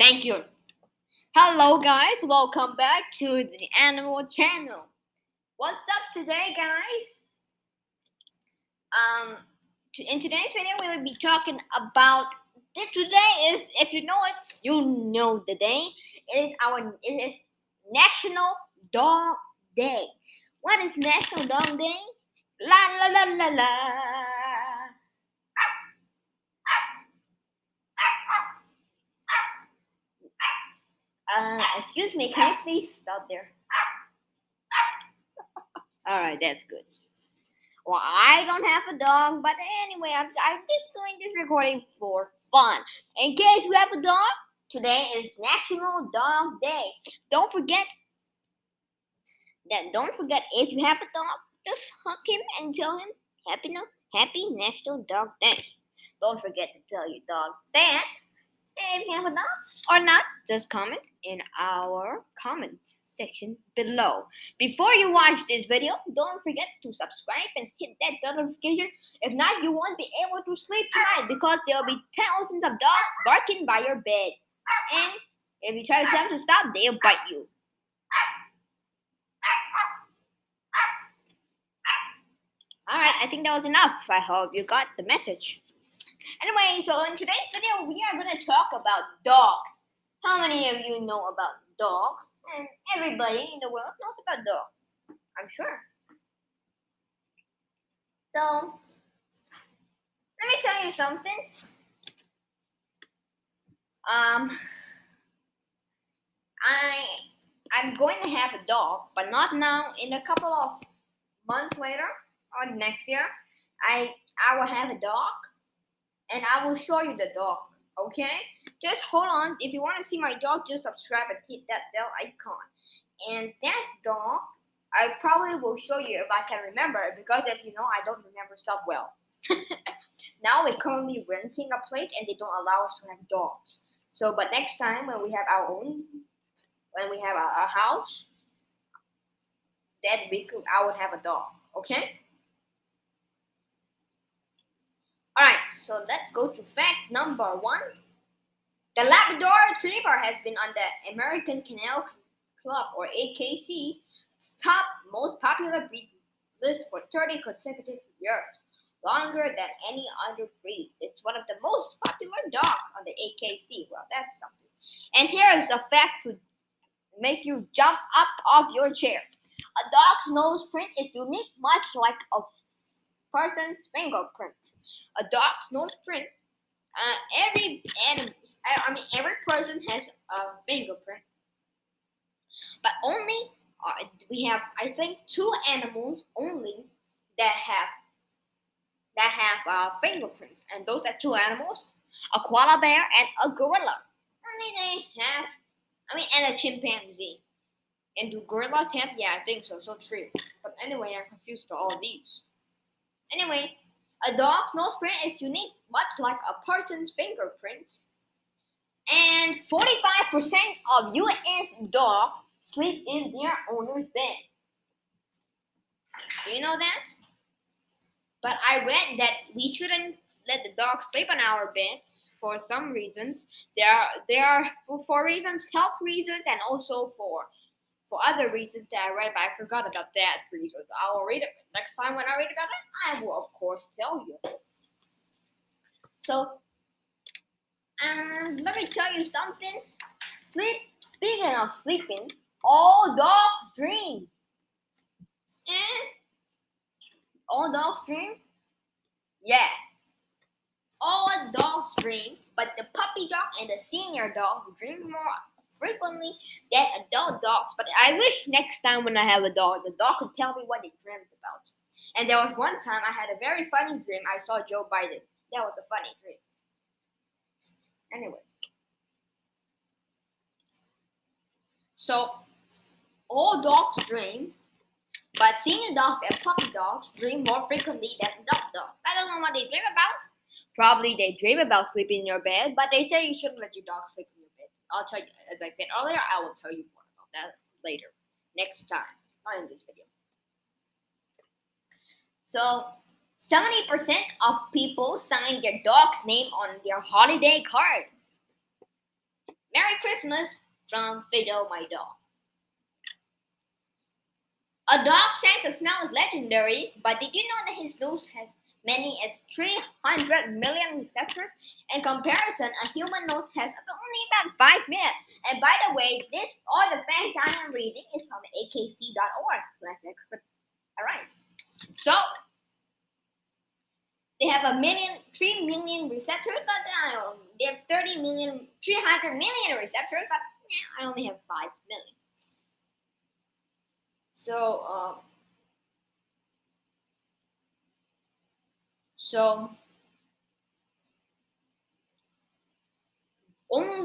Thank you. Hello guys, welcome back to the Animal Channel. What's up today, guys? In today's video, we will be talking about. Today is, if you know it, you know the day. It is National Dog Day. What is National Dog Day? La la la la la. Excuse me, can you please stop there? Alright, that's good. Well, I don't have a dog, but anyway, I'm just doing this recording for fun. In case you have a dog, today is National Dog Day. Don't forget if you have a dog, just hug him and tell him Happy National Dog Day. Don't forget to tell your dog that. And if you have a dog or not, just comment in our comments section below. Before you watch this video, don't forget to subscribe and hit that bell notification. If not, you won't be able to sleep tonight because there will be thousands of dogs barking by your bed. And if you try to tell them to stop, they'll bite you. Alright, I think that was enough. I hope you got the message. Anyway, so in today's video, we are going to talk about dogs. How many of you know about dogs? And everybody in the world knows about dogs, I'm sure. So, let me tell you something. I'm going to have a dog, but not now. In a couple of months later, or next year, I will have a dog. And I will show you the dog, okay? Just hold on. If you want to see my dog, just subscribe and hit that bell icon. And that dog, I probably will show you if I can remember it, because if you know, I don't remember stuff well. Now we're currently renting a place and they don't allow us to have dogs. So, but next time when we have our own, when we have a house, then I would have a dog, okay? Alright, so let's go to fact number 1. The Labrador Retriever has been on the American Kennel Club, or AKC, top most popular breed list for 30 consecutive years, longer than any other breed. It's one of the most popular dogs on the AKC. Well, that's something. And here is a fact to make you jump up off your chair. A dog's nose print is unique, much like a person's fingerprint. A dog's nose print. Every person has a fingerprint, but only we have, I think, 2 animals only that have fingerprints, and those are 2 animals: a koala bear and a gorilla. Only they have, and a chimpanzee. And do gorillas have? Yeah, I think so. So true. But anyway, I'm confused for all these. Anyway. A dog's nose print is unique, much like a person's fingerprint. And 45% of US dogs sleep in their owner's bed. Do you know that? But I read that we shouldn't let the dog sleep on our beds for some reasons. There are for reasons, health reasons, and also for other reasons that I read, but I forgot about that reason. I will read it next time when I read about it. I will, of course, tell you. So, let me tell you something. Speaking of sleeping, all dogs dream. And all dogs dream? Yeah. All dogs dream, but the puppy dog and the senior dog dream more frequently than adult dogs. But I wish next time when I have a dog, the dog could tell me what they dreamed about. And there was one time I had a very funny dream. I saw Joe Biden. That was a funny dream. Anyway. So, all dogs dream, but senior dogs and puppy dogs dream more frequently than adult dogs. I don't know what they dream about. Probably they dream about sleeping in your bed, but they say you shouldn't let your dog sleep in your bed. I'll tell you, as I said earlier, I will tell you more about that later, next time, not in this video. So, 70% of people sign their dog's name on their holiday cards. Merry Christmas from Fido, my dog. A dog sense of smell is legendary, but did you know that his nose has many as 300 million receptors? In comparison, a human nose has only about 5 million. And by the way, all the facts I am reading is from akc.org/expert. Alright. So they have 3 million receptors, but they have 300 million receptors, but I only have 5 million. So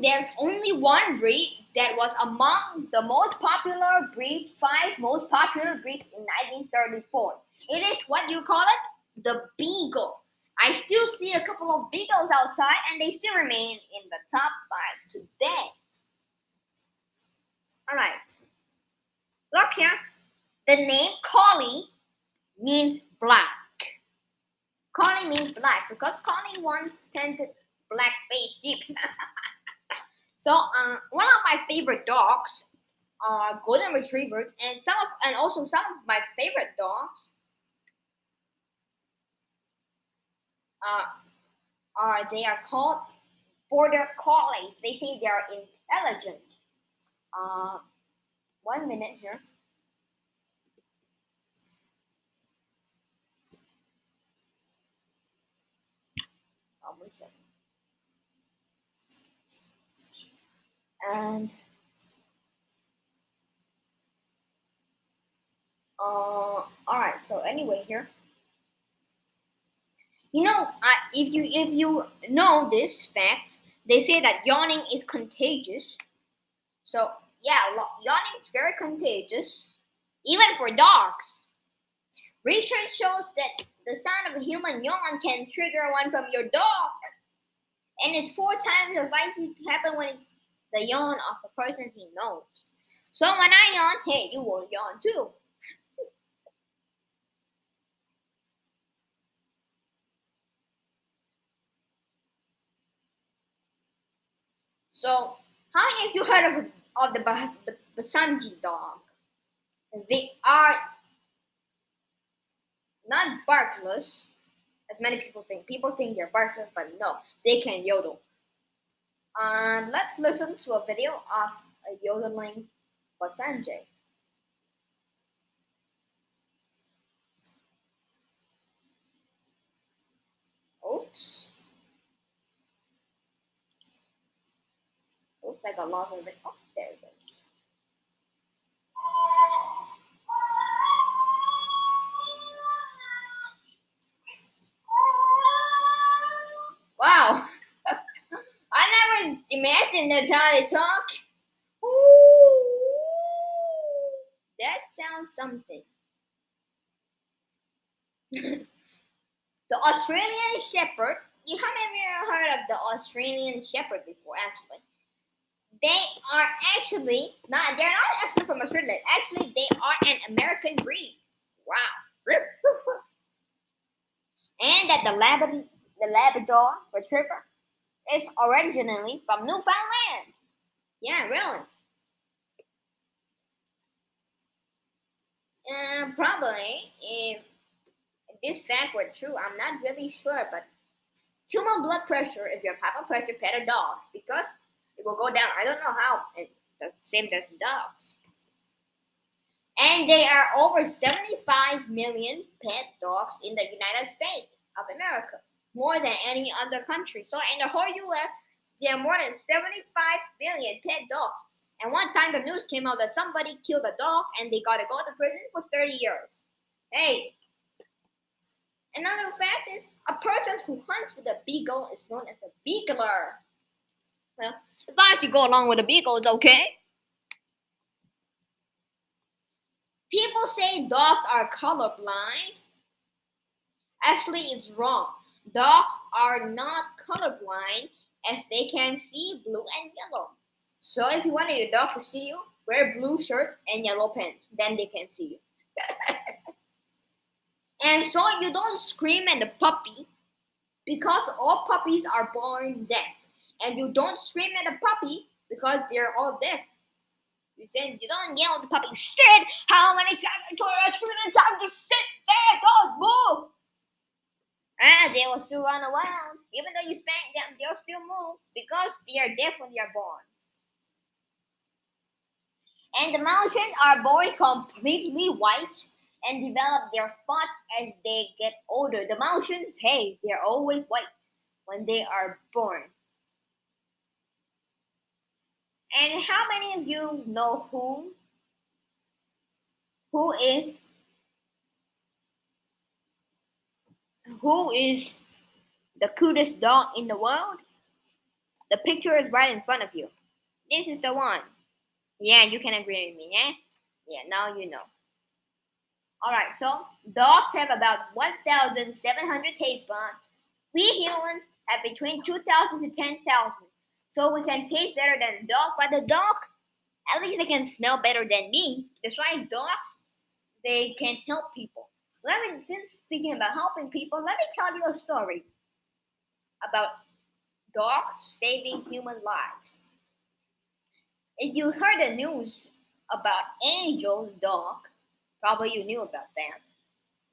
there's only one breed that was among the most popular breed, 5 most popular breeds in 1934. It is what you call it, the beagle. I still see a couple of beagles outside, and they still remain in the top 5 today. Alright. Look here. The name Collie means black. Collie means black because Collie once tended black faced sheep. So one of my favorite dogs are golden retrievers, and also some of my favorite dogs they are called border collies. They say they are intelligent. 1 minute here. And all right. So anyway, here, you know, if you know this fact, they say that yawning is contagious. So yeah, yawning is very contagious, even for dogs. Research shows that the sound of a human yawn can trigger one from your dog, and it's 4 times as likely to happen when it's the yawn of a person he knows. So when I yawn, hey, you will yawn too. So how many of you heard of the Basenji dog? They are not barkless, as many people think. People think they're barkless, but no, they can yodel. Let's listen to a video of a yodeling Basenji. Oops. Oops, I got lost in it. Oh, there it goes. Wow. I never imagined that's how they talk. Ooh. That sounds something. The Australian Shepherd. How many of you have heard of the Australian Shepherd before? Actually, they are actually not. They're not actually from Australia. Actually, they are an American breed. Wow. And that the Labrador Retriever is originally from Newfoundland. Yeah, really. Probably, if this fact were true, I'm not really sure, but human blood pressure, if you have high blood pressure, pet a dog because it will go down. I don't know how. It's the same as dogs. And there are over 75 million pet dogs in the United States of America, more than any other country. So in the whole US, there are more than 75 million pet dogs. And one time the news came out that somebody killed a dog and they got to go to prison for 30 years. Hey, another fact is a person who hunts with a beagle is known as a beagler. Well, as long as you go along with a beagle, it's okay. People say dogs are colorblind. Actually, it's wrong. Dogs are not colorblind as they can see blue and yellow. So if you want your dog to see you, wear blue shirts and yellow pants. Then they can see you. And so you don't scream at the puppy because all puppies are born deaf. And you don't scream at a puppy because they're all deaf. You said you don't yell at the puppy. Sit! How many times I told you? I shouldn't time to sit there. Don't move. They will still run around. Even though you spank them, they'll still move because they are deaf when they are born. And the mountains are born completely white and develop their spots as they get older. The mountains, hey, they're always white when they are born. And how many of you know who is who is the cutest dog in the world? The picture is right in front of you. This is the one. Yeah, you can agree with me, yeah? Yeah, now you know. Alright, so dogs have about 1,700 taste buds. We humans have between 2,000 to 10,000. So we can taste better than a dog, but the dog, at least they can smell better than me. That's why dogs, they can help people. Since speaking about helping people, let me tell you a story about dogs saving human lives. If you heard the news about Angel's dog, probably you knew about that.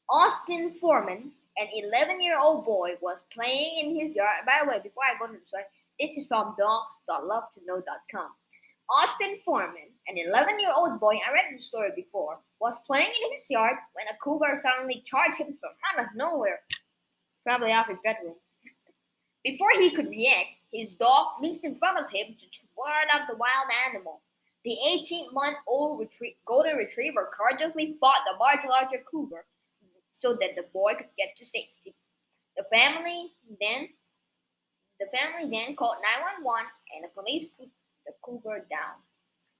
Austin Foreman, an 11-year-old boy, was playing in his yard. By the way, before I go to the story, this is from dogs.lovetoknow.com. Austin Foreman, an 11-year-old boy, I read the story before, was playing in his yard when a cougar suddenly charged him from out of nowhere, probably off his bedroom. Before he could react, his dog leaped in front of him to ward off the wild animal. The 18-month-old golden retriever courageously fought the much larger cougar so that the boy could get to safety. The family then called 911 and the police put the cougar down.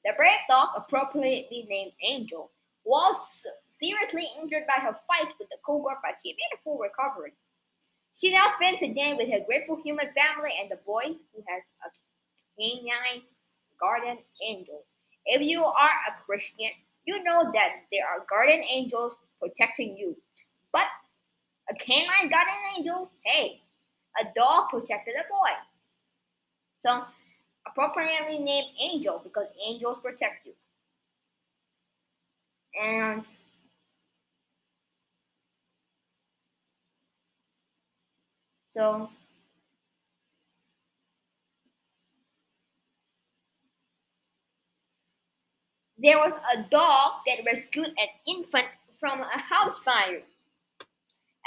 The brave dog, appropriately named Angel, was seriously injured by her fight with the cougar, but she made a full recovery. She now spends a day with her grateful human family and the boy who has a canine guardian angel. If you are a Christian, you know that there are guardian angels protecting you. But a canine guardian angel, hey, a dog protected a boy. So, appropriately named Angel because angels protect you. And so, there was a dog that rescued an infant from a house fire.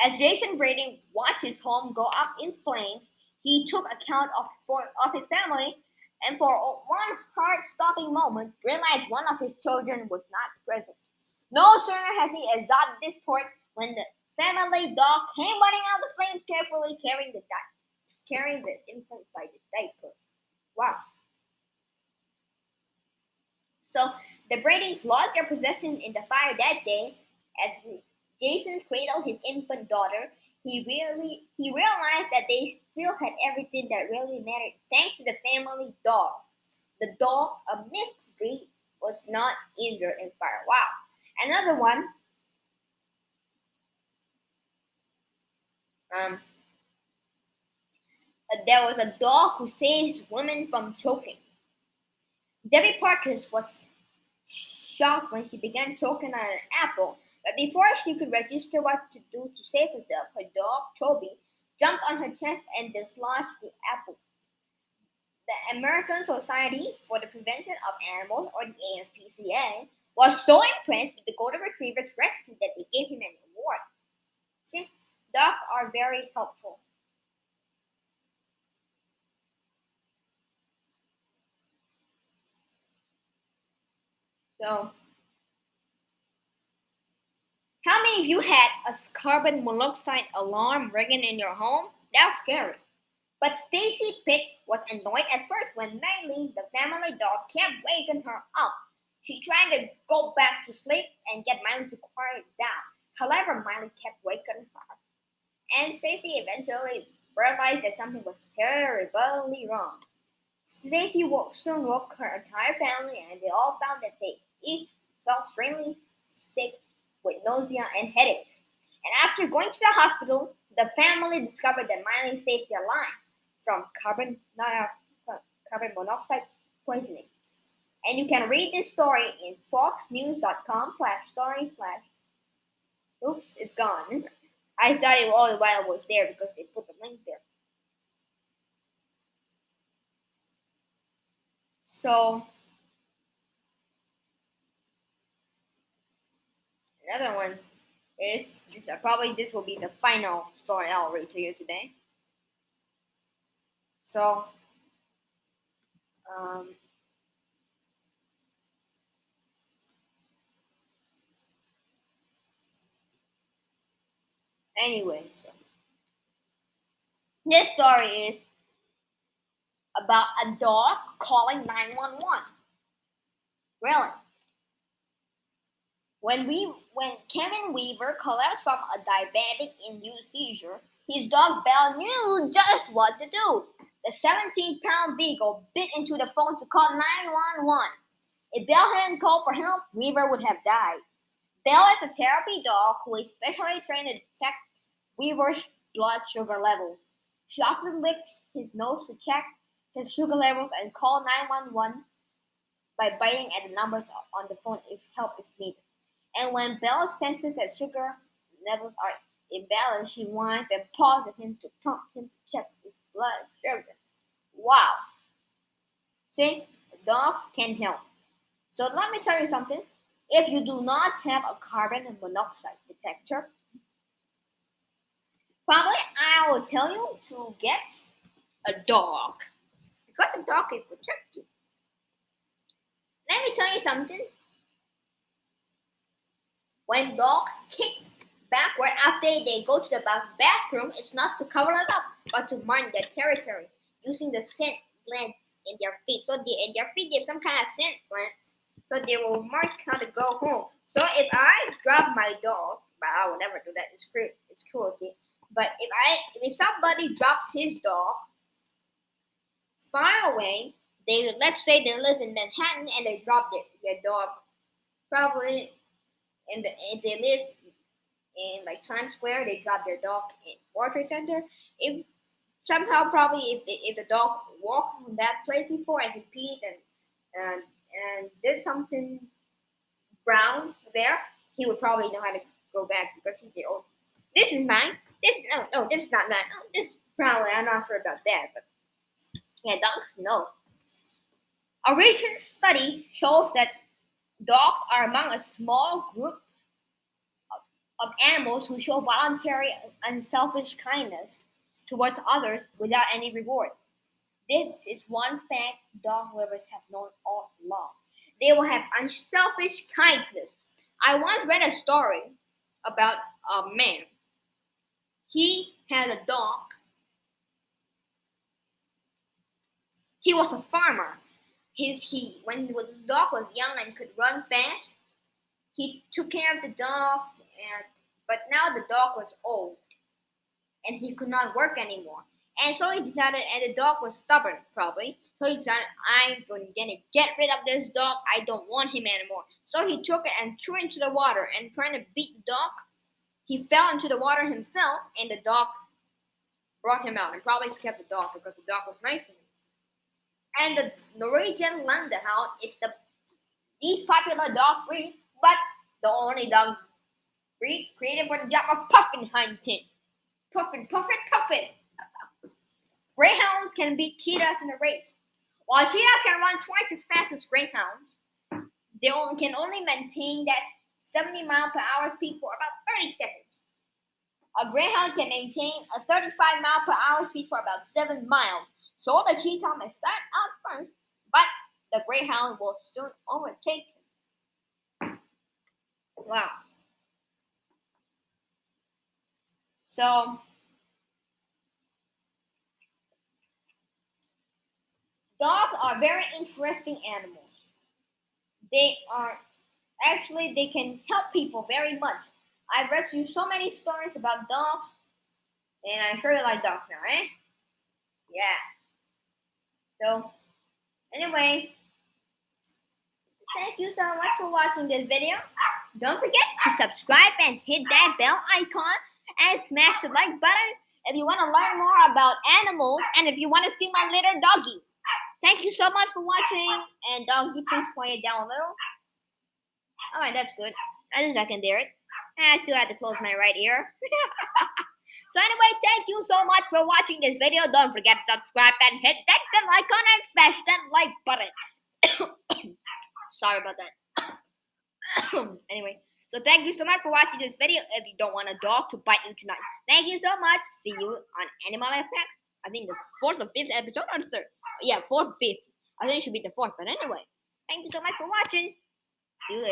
As Jason Brady watched his home go up in flames, he took account of his family and for one heart-stopping moment realized one of his children was not present. No sooner has he exhausted this thought when the family dog came running out of the flames carefully carrying the infant by the diaper. Wow. So the Bradys lost their possession in the fire that day. As Jason cradled his infant daughter, he realized that they still had everything that really mattered thanks to the family dog. The dog, a mixed breed, was not injured in fire. Wow. Another one, um, there was a dog who saves women from choking. Debbie Parkes was shocked when she began choking on an apple, but before she could register what to do to save herself, her dog, Toby, jumped on her chest and dislodged the apple. The American Society for the Prevention of Animals, or the ASPCA, was so impressed with the Golden Retriever's rescue that they gave him an award. See, dogs are very helpful. So, how many of you had a carbon monoxide alarm ringing in your home? That's scary. But Stacy Pitch was annoyed at first when Miley, the family dog, kept waking her up. She tried to go back to sleep and get Miley to quiet down. However, Miley kept waking her, and Stacy eventually realized that something was terribly wrong. Stacy soon woke her entire family, and they all found that they each felt extremely sick with nausea and headaches. And after going to the hospital, the family discovered that Miley saved their lives from carbon monoxide poisoning. And you can read this story in foxnews.com/story/ Oops, it's gone. I thought it all the while was there because they put the link there. So another one is this. Probably this will be the final story I'll read to you today. So um, anyway, so this story is about a dog calling 911. Really? When Kevin Weaver collapsed from a diabetic-induced seizure, his dog Belle knew just what to do. The 17-pound beagle bit into the phone to call 911. If Belle hadn't called for help, Weaver would have died. Belle is a therapy dog who is specially trained to detect Weaver's blood sugar levels. She often licks his nose to check his sugar levels and call 911 by biting at the numbers on the phone if help is needed. And when Belle senses that sugar levels are imbalanced, she whines and paws at him to prompt him to check his blood sugar. Wow. See, dogs can help. So let me tell you something. If you do not have a carbon monoxide detector, probably I will tell you to get a dog because a dog can protect you. Let me tell you something. When dogs kick backward after they go to the bathroom, it's not to cover it up, but to mark their territory using the scent gland in their feet. So in their feet, they have some kind of scent gland, so they will mark how to go home. So if I drop my dog, but I will never do that. It's cruelty. But if somebody drops his dog far away, let's say they live in Manhattan and they drop their dog probably if they live in like Times Square, they drop their dog in World Trade Center. If somehow probably if the dog walked from that place before and he peed and did something brown there, he would probably know how to go back because he's the old. This is mine. This is not mine. Oh, this probably I'm not sure about that, but yeah, dogs know. A recent study shows that dogs are among a small group of animals who show voluntary unselfish kindness towards others without any reward. This is one fact dog lovers have known all along. They will have unselfish kindness. I once read a story about a man. He had a dog. He was a farmer. When the dog was young and could run fast, he took care of the dog, but now the dog was old and he could not work anymore. And so he decided, and the dog was stubborn probably. So he decided, I'm going to get rid of this dog. I don't want him anymore. So he took it and threw it into the water and trying to beat the dog. He fell into the water himself, and the dog brought him out. And probably he kept the dog because the dog was nice to him. And the Norwegian Landerhound is the least popular dog breed, but the only dog breed created for the job of puffin hunting. Puffin. Greyhounds can beat cheetahs in a race. While cheetahs can run twice as fast as greyhounds, they can only maintain that 70 mile per hour speed for about 30 seconds. A greyhound can maintain a 35 mile per hour speed for about 7 miles. So the cheetah may start out first, but the greyhound will soon overtake him. Wow. So dogs are very interesting animals. They can help people very much. I've read you so many stories about dogs, and I'm sure you like dogs now, eh? Yeah. So, anyway, thank you so much for watching this video. Don't forget to subscribe and hit that bell icon and smash the like button if you want to learn more about animals and if you want to see my little doggy. Thank you so much for watching, and dog, you please point it down a little. Alright, that's good. At least I can hear it. And I still have to close my right ear. So anyway, thank you so much for watching this video. Don't forget to subscribe and hit that bell icon and smash that like button. Sorry about that. Anyway, so thank you so much for watching this video. If you don't want a dog to bite you tonight, thank you so much. See you on Animalia. I think the 4th or 5th episode or the 3rd. Yeah, 4th or 5th. I think it should be the 4th. But anyway, thank you so much for watching. See you later.